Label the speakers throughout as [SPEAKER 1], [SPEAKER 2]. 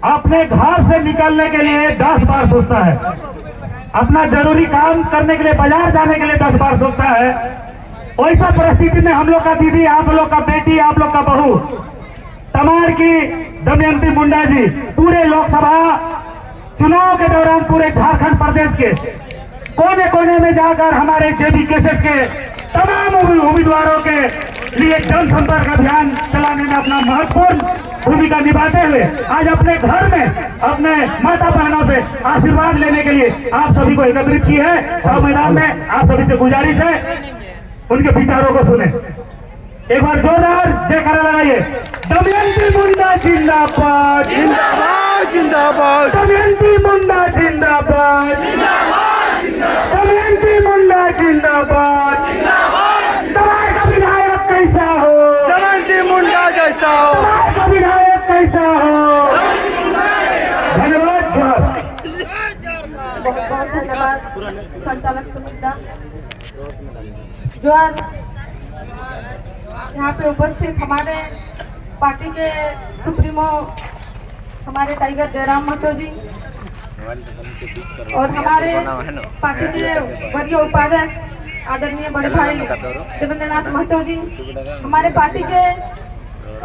[SPEAKER 1] अपने घर से निकलने के लिए 10 बार सोचता है, अपना जरूरी काम करने के लिए बाजार जाने के लिए 10 बार सोचता है। वैसा परिस्थिति में हम लोग का दीदी, आप लोग का बेटी, आप लोग का बहू तमाड़ की दमयंती मुंडा जी पूरे लोकसभा चुनाव के दौरान पूरे झारखंड प्रदेश के कोने कोने में जाकर हमारे जेबी केसेस के तमाम उम्मीदवारों के लिए जनसंपर्क अभियान चलाने में अपना महत्वपूर्ण भूमिका निभाते हुए आज अपने घर में अपने माता बहनों से आशीर्वाद लेने के लिए आप सभी को एकत्रित की है। और मैदान में आप सभी से गुजारिश है, उनके विचारों को सुने। एक बार जोरदार जयकारा लगाइए। दमयंती मुंडा जिंदाबाद,
[SPEAKER 2] जिंदाबाद जिंदाबाद,
[SPEAKER 1] दमयंती मुंडा जिंदाबाद, दमयंती मुंडा जिंदाबाद। तुम्हारा का विधायक कैसा हो,
[SPEAKER 2] दमयंती मुंडा जैसा हो,
[SPEAKER 1] तुम्हारा का विधायक कैसा हो। धन्यवाद।
[SPEAKER 3] बहुत बहुत धन्यवाद संचालक सुमित्रा। जो आज यहाँ पे उपस्थित हमारे पार्टी के सुप्रीमो हमारे टाइगर जयराम महतो जी और हमारे पार्टी के वरीय उपाध्यक्ष आदरणीय बड़े भाई देवेंद्रनाथ महतो जी, हमारे पार्टी के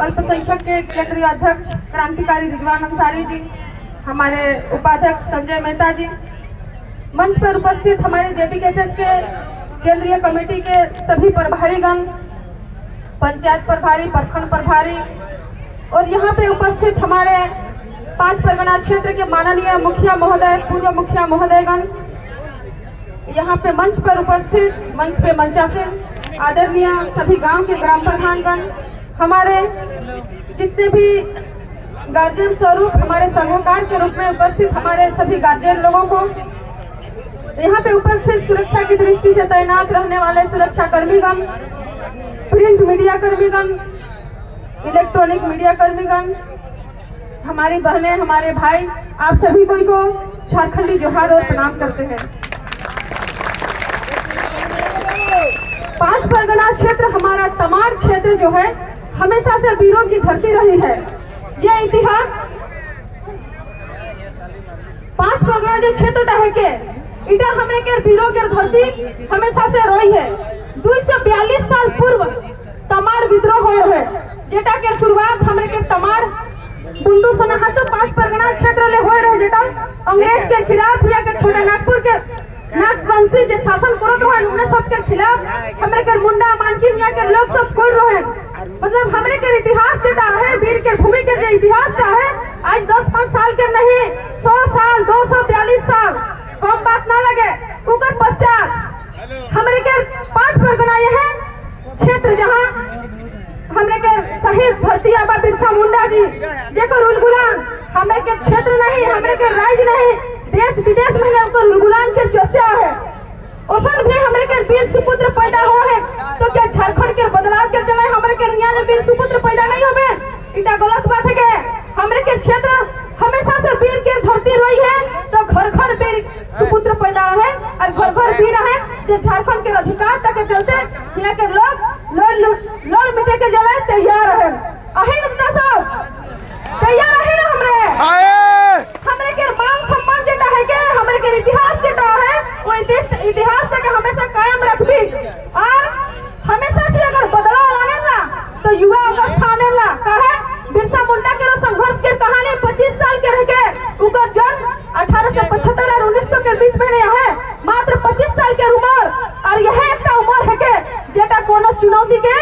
[SPEAKER 3] अल्पसंख्यक के केंद्रीय अध्यक्ष क्रांतिकारी रिजवान अंसारी जी, हमारे उपाध्यक्ष संजय मेहता जी, मंच पर उपस्थित हमारे जेपीकेएसएस के केंद्रीय कमेटी के सभी प्रभारीगण, पंचायत प्रभारी, प्रखंड प्रभारी और यहाँ पे उपस्थित हमारे 5 परगना क्षेत्र के माननीय मुखिया महोदय, पूर्व मुखिया महोदयगण, यहाँ पे मंच पर उपस्थित, मंच पे मंचासीन आदरणीय सभी गांव के ग्राम प्रधानगण, हमारे जितने भी गार्जियन स्वरूप हमारे सलाहकार के रूप में उपस्थित हमारे सभी गार्जियन लोगों को, यहाँ पे उपस्थित सुरक्षा की दृष्टि से तैनात रहने वाले सुरक्षा कर्मीगण, प्रिंट मीडिया कर्मीगण, इलेक्ट्रॉनिक मीडिया कर्मीगण, हमारी बहनें, हमारे भाई, आप सभी को झारखंडी जोहार और प्रणाम करते हैं। 5 परगना क्षेत्र हमारा तमाड़ क्षेत्र जो है हमेशा से वीरों की धरती रही है। ये इतिहास 5 परगना जो क्षेत्र रहे के इटा हमने के वीरों के धरती हमेशा से रही है। 242 साल पूर्व तमाड़ विद्रोह हो है, जेटा के शुरुआत हमने के तमाड़ बुंडू सनाहा तो 5 परगना क्षेत्र ले होए रहे, जेटा अंग्रेज के खिलाफ या के छोटा नागपुर के नागवंशी जो शासन करत रहे उन्हें सब के खिलाफ हमरे के मुंडा मानकिन या के लोग सब कर रहे। मतलब हमरे के इतिहास जेटा है, वीर के भूमि के जो इतिहास का है, आज 10-5 साल के नहीं 100 साल 242 साल कम बात ना लगे। उनके पश्चात हमरे के 5 परगना ये है क्षेत्र जहाँ हमरे के शहीद भर्ती आबा बिरसा मुंडा जी जेकर उलगुलान हमरे के क्षेत्र नहीं, हमरे के राज्य नहीं, देश विदेश में उनका उलगुलान के चर्चा है। ओसन भी हमरे के वीर सुपुत्र पैदा हो है, तो क्या झारखंड के बदलाव के चले हमरे के रिया में वीर सुपुत्र पैदा नहीं होवे? इटा गलत बात है के हमरे के क्षेत्र हमेशा से वीर के धरती रही है, तो घर घर वीर सुपुत्र पैदा है और घर घर वीर है जो झारखंड के अधिकार तक के चलते यहाँ के लोग लड़ मिटे के जलाए तैयार है। अही नेता सब तैयार है ना हमरे के मान सम्मान जेटा है के हमरे के इतिहास जेटा है वो इतिहास के हमेशा कायम रखबी। और हमेशा से अगर बदलाव आने ला तो युवा अवस्था आने ला कहे बिरसा मुंडा के संघर्ष के कहानी 25 साल के रह गए। उनका जन्म 1875 और 1900 के बीच में है, मात्र 25 साल के उम्र। और यह एक उम्र है के जेटा कोनो चुनौती के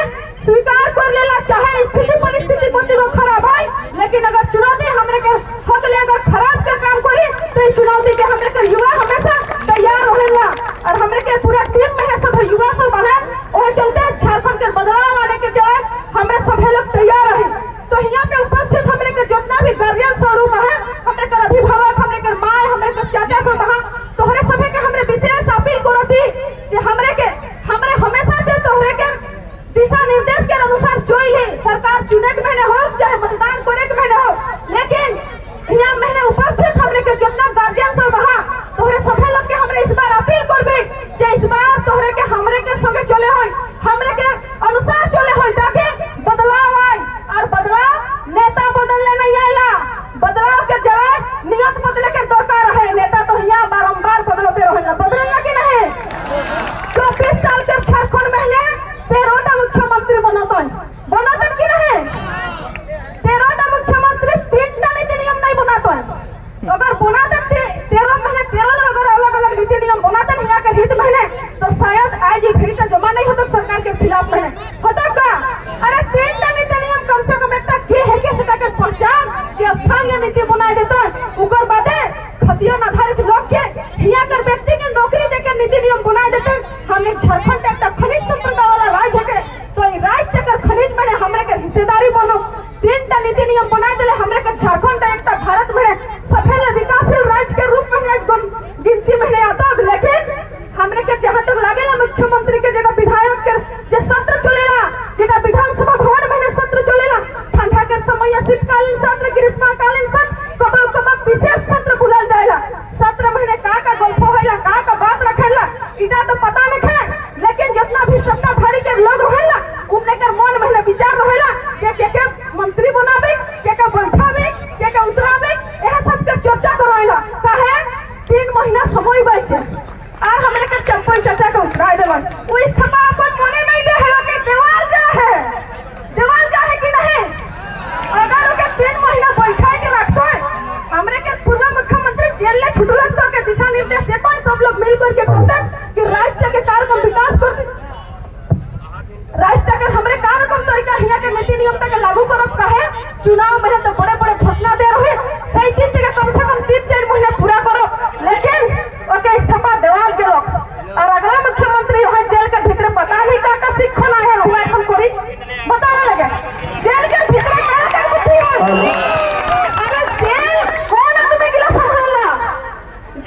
[SPEAKER 3] स्वीकार कर लेला, चाहे स्थिति परिस्थिति कोती को खराब है, लेकिन अगर चुनौती हमरे के हक ले अगर खराब के काम करी तो इस चुनौती के हमरे के युवा हमेशा तैयार रहेला। और हमरे के पूरा टीम में है सब युवा सब है, वो चलते झारखंड के बदलाव आने के जगह हमरे सभी लोग तैयार रहे। तो यहाँ पे उपस्थित हमरे के जितना भी गार्जियन स्वरूप है, हमरे के अभिभावक, हमरे के माँ, हमरे के चाचा सब है, तोहरे सभी के हमरे विशेष अपील करती कि हमरे के हमरे हमेशा जो तोहरे के दिशा निर्देश के अनुसार जोई है सरकार चुने के महीने हो चाहे मतदान करे के महीने हो, लेकिन यहाँ महीने उपस्थित हमरे के जितना गार्जियन सब है तोहरे सभी लोग के हमरे इस बार अपील करबे जे इस बार नियत बदले के दरकार है। नेता तो यहाँ बारंबार बदलते रहेला, बदलेला कि नहीं? 24 साल के झारखंड में 13टा मुख्यमंत्री बनता कि नहीं? 13टा मुख्यमंत्री 3टा नीति नियम नहीं बनाता है। अगर बनाते 13 महीने 13 अगर अलग अलग नीति नियम बनाते यहाँ के हित में तो शायद आज ये भीड़ का जमा नहीं होता सरकार के खिलाफ में होता का। अरे 3टा नीति नियम कम से कम एक के है के सटा के पहचान के स्थानीय नीति बनाए देता है। ऊपर बातें खतियन आधारित लोग के हिया कर व्यक्ति के नौकरी देकर नीति नियम बनाए देते हैं। हम एक झारखंड एक खनिज संपदा वाला राज्य है तो ये राज्य देकर खनिज में हमरे के हिस्सेदारी बनो। 3टा नीति नियम बनाए दिले हमरे के झारखंड एक भारत में सफल विकासशील राज्य के रूप में गिनती में आता। लेकिन हमरे के जहां तक लागेला मुख्यमंत्री के जगह विधायक के जे सत्र चलेला, जेटा विधानसभा भवन में सत्र चलेला, ठंडा के समय शीतकालीन सत्र, ग्रीष्मकालीन सत्र, कब विशेष सत्र बुलाल जाएला। सत्र महीने का गल्प होला, का बात रखेला इटा तो पता नहीं है। लेकिन जितना भी सत्ताधारी के लोग रहेला उनके के मन में विचार रहेला जे के मंत्री बनावे, के बैठावे, के उतरावे, यह सब के चर्चा करेला। काहे 3 महीना समय बचे और हमरे के चंपन चाचा के उतराए देवन। वो इस्तीफा अपन मने नहीं दे है के देवाल जा है कि नहीं? अगर ओके 3 महीना बैठाए के रखतो है हमरे के पूर्व मुख्यमंत्री जेल ले छुटला तो के दिशा निर्देश देता है सब लोग मिलकर के कहते कि राष्ट्र के कार्यक्रम विकास कर राष्ट्र के हमरे कार्यक्रम तरीका हिया के नीति नियम के लागू करब। काहे चुनाव में तो बड़े बड़े घोषणा दे रहे सही चीज के कम से कम 3-4 महीने पूरा करो। लेकिन ओके इस्तीफा देवाल के लोग और अगला मुख्यमंत्री वहां जेल के भीतर पता नहीं का सीखना है हुआ এখন करी बतावे लगे जेल के भीतर का बुद्धि है। अरे जेल कौन आदमी के लिए संभालला?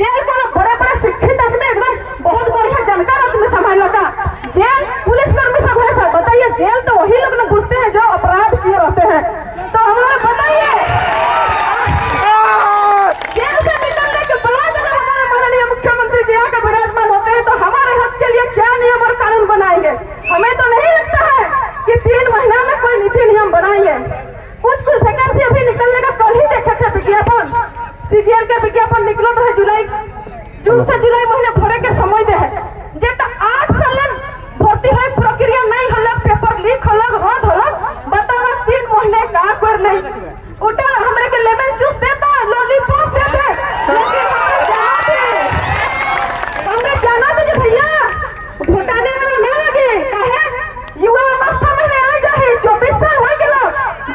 [SPEAKER 3] जेल को बड़े बड़े शिक्षित आदमी एकदम बहुत बढ़िया जानकार आदमी संभालला का। जेल पुलिस कर्मी सब है सर बताइए जेल तो वही लोग ना घुसते हैं जो अपराध किए रहते हैं। तो हम लोग बताइए जेल से निकलने के बाद अगर हमारे माननीय मुख्यमंत्री जी आकर विराजमान होते हैं तो हमारे हक के लिए क्या नियम और कानून बनाएंगे? हमें तो नहीं लगता है कि 3 महीना में कोई नीति नियम बनाएंगे। कुछ वैकेंसी अभी निकलने का कल ही देखे थे विज्ञापन, सीजीएल के विज्ञापन निकलो तो है जून से जुलाई महीने भरे के समय दे है जेटा 8 साल भर्ती है प्रक्रिया नहीं हलक, पेपर लीक हलक, रद्द हलक, बताओ 3 महीने का कर ले उठा हमरे के लेमन जूस देता लॉलीपॉप देते। लेकिन हमने जाना थे भैया घोटाले वाला ना लगे काहे युवा अवस्था में आ जाए 24 साल हो गेलो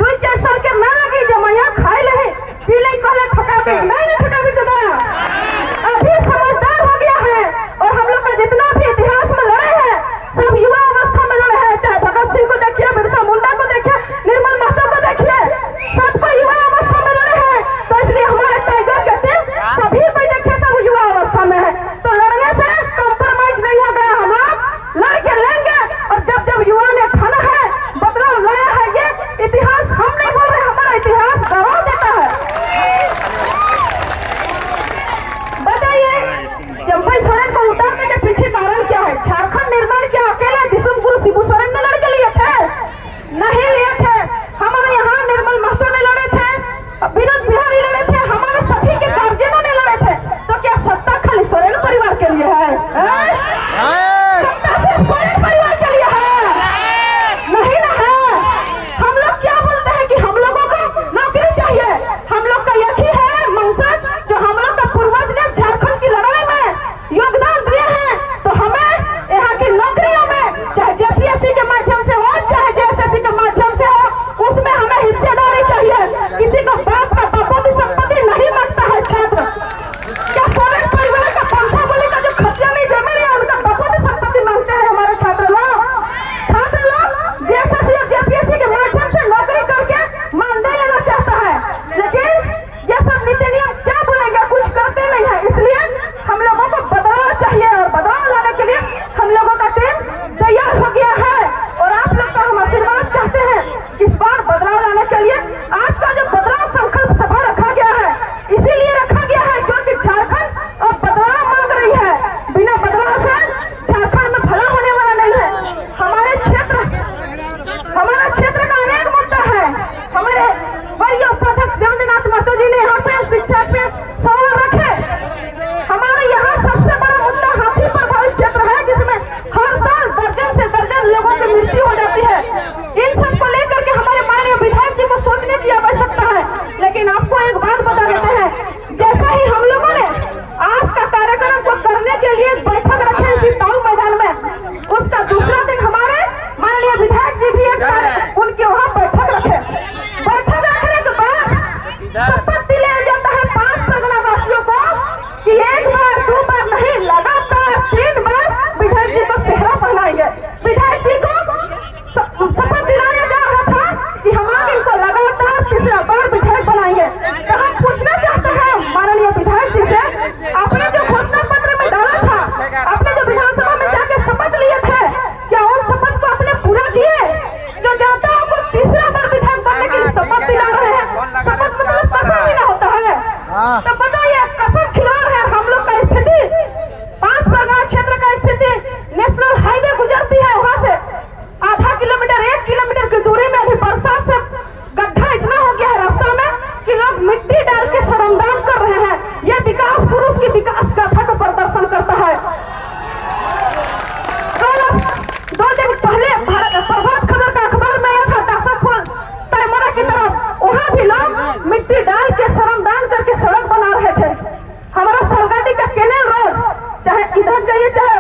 [SPEAKER 3] 2-4 साल के ना लगे जमाया खाए ले पी ले कहले ठकाबे नहीं ठकाबे दादा अभी समझदार हो आपको एक बात बता देते हैं, जैसा ही हम लोगों ने आज का कार्यक्रम को करने के लिए बैठक रखे इसी ताऊ मैदान में, उसका दूसरा दिन हमारे माननीय विधायक जी भी उनके वहाँ बैठक रखे। बैठक रखने के बाद शपथ दिलाया जाता है 5 परगना वासियों को कि 1 बार 2 बार नहीं, लगातार 3 बार विधायक जी को सेहरा पहनाएंगे। विधायक जी को शपथ दिलाया जा रहा था कि हम लोग इनको लगातार तीसरा बार विधायक बनाएंगे। तो हम पूछना चाहते हैं माननीय विधायक जी से, आपने जो घोषणा पत्र में डाला था, आपने जो विधानसभा में जाके शपथ लिए थे, क्या उन शपथ को आपने पूरा किए? जो जनता को तीसरा बार विधायक बनने की शपथ दिला रहे हैं, शपथ मतलब कसम ही ना होता है। तो बताइए, कसम खिला रहे हैं हम लोग का स्थिति। 5 परगना क्षेत्र का स्थिति, नेशनल हाईवे गुजरती है, वहां से आधा किलोमीटर 1 किलोमीटर की दूरी में अभी बरसात से गड्ढा इतना हो गया है रास्ता में कि लोग मिट्टी डाल के श्रमदान कर रहे हैं। यह विकास पुरुष की विकास गाथा का प्रदर्शन करता है। कल 2 दिन पहले प्रभात खबर का अखबार में आया था दासाफुल तैमरा की तरफ, वहाँ भी लोग मिट्टी डाल के श्रमदान करके सड़क बना रहे थे। हमारा सलगाटी का केनल रोड, चाहे इधर जाइए चाहे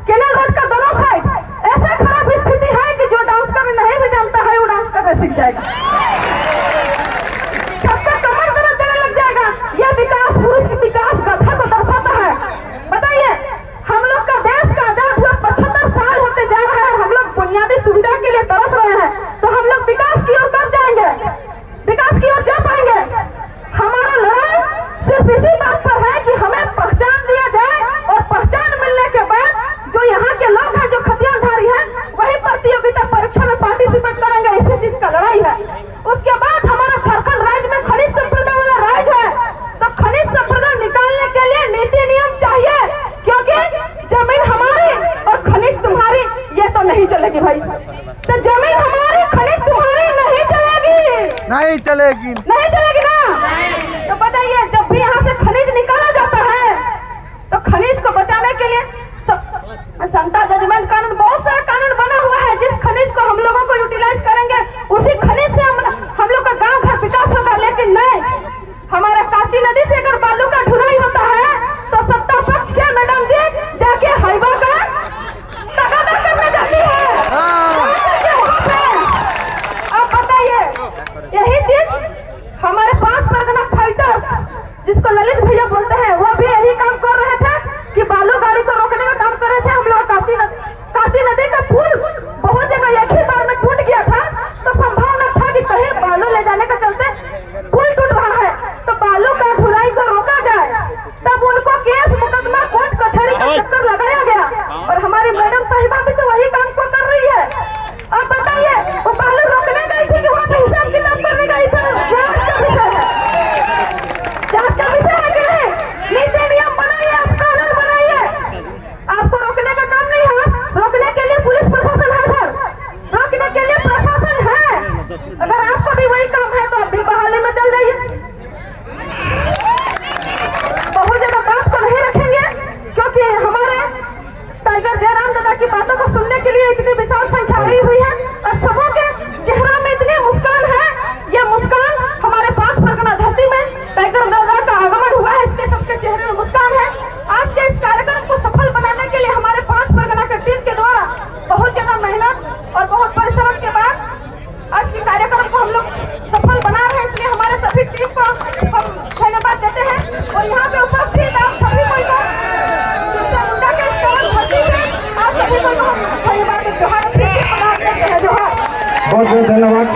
[SPEAKER 3] केनल रोड का दोनों साइड, ऐसा खराब स्थिति है कि जो डांस करने नहीं भी जानता है वो डांस करने सीख जाएगा, सबका कमर दर्द देने लग जाएगा। यह विकास पुरुष की विकास गाथा को दर्शाता है। बताइए, हम लोग का देश का आजाद हुआ 75 साल होते जा रहे हैं, हम लोग बुनियादी सुविधा के लिए तरस रहे हैं, तो हम लोग विकास की ओर कब जाएंगे? विकास की ओर जा पाएंगे? हमारा लड़ाई सिर्फ इसी बात पर है कि हमें पहचान दिया जाए, और पहचान मिलने के बाद जो यहाँ के लोग हैं, जो खतियानधारी हैं, वही प्रतियोगिता परीक्षा में पार्टिसिपेट करेंगे। इसी चीज का लड़ाई है। उसके बाद हमारा झारखंड राज्य में खनिज संपदा वाला राज्य है, तो खनिज संपदा निकालने के लिए नीति नियम चाहिए, क्योंकि जमीन हमारी और खनिज तुम्हारी, ये तो नहीं चलेगी भाई। तो जमीन हमारी, खनिज तुम्हारी नहीं चलेगी,
[SPEAKER 2] नहीं चलेगी,
[SPEAKER 3] नहीं चलेगी ना। तो बताइए, जब भी यहाँ से खनिज निकाला जाता है तो खनिज को बचाने के लिए समता जजमेंट कानून, बहुत सारा कानून बना हुआ है, जिस खनिज को हम लोगों को यूटिलाइज करेंगे उसी खनिज से हम लोग का गांव घर विकास होगा। लेकिन नहीं, हमारा काची नदी से अगर बालू का ढुलाई होता है तो सत्ता पक्ष क्या मैडम जी जाके हाईवा का तगादा करने जाती है वहाँ पे। अब बताइए, यही चीज हमारे 5 परगना फाइटर्स, जिसको ललित भैया बोलते हैं, वो भी यही काम कर रहे थे कि बालू गाड़ी को रोकने का काम कर रहे थे। हम लोग काची नदी का पुल बहुत जगह एक ही बार में टूट गया था, तो संभावना था कि कहीं बालू ले जाने के चलते पुल टूट रहा है, तो बालू का ढुलाई को रोका जाए। तब उनको केस मुकदमा कोर्ट कचहरी का चक्कर लगाया गया, और हमारी मैडम साहिबा भी तो वही काम को कर रही है। अब बताइए, वो बालू रोकने गई थी कि वहाँ पे हिसाब किताब करने गई थी? जांच का विषय है, जांच का विषय है कि नहीं? नीति नियम बनाइए, आप कानून बनाइए। आपको रोकने का काम नहीं है, रोकने के लिए पुलिस प्रशासन है सर, रोकने के लिए प्रशासन है। अगर आपको भी वही काम है तो आप भी बहाली में चल जाइए। बहुत ज्यादा बात को नहीं रखेंगे, क्योंकि हमारे टाइगर जयराम दादा की बातों को सुनने के लिए इतनी विशाल संख्या आई हुई है, और सबों के चेहरा में इतनी मुस्कान है। यह मुस्कान हमारे 5 परगना धरती में टाइगर दादा का आगमन हुआ है, इसके सबके चेहरे में मुस्कान है। आज के इस कार्यक्रम को सफल बनाने के लिए हमारे 5 परगना की टीम के द्वारा बहुत ज्यादा मेहनत और बहुत परिश्रम के बाद आज के कार्यक्रम को हम लोग सफल बना रहे हैं, इसलिए हमारे सभी टीम को हम धन्यवाद देते हैं। और यहाँ पे उपस्थित आप सभी को बिरसा मुंडा के स्थान धरती है, आप सभी को धन्यवाद, जोहार, जोहार।
[SPEAKER 1] बहुत बहुत धन्यवाद।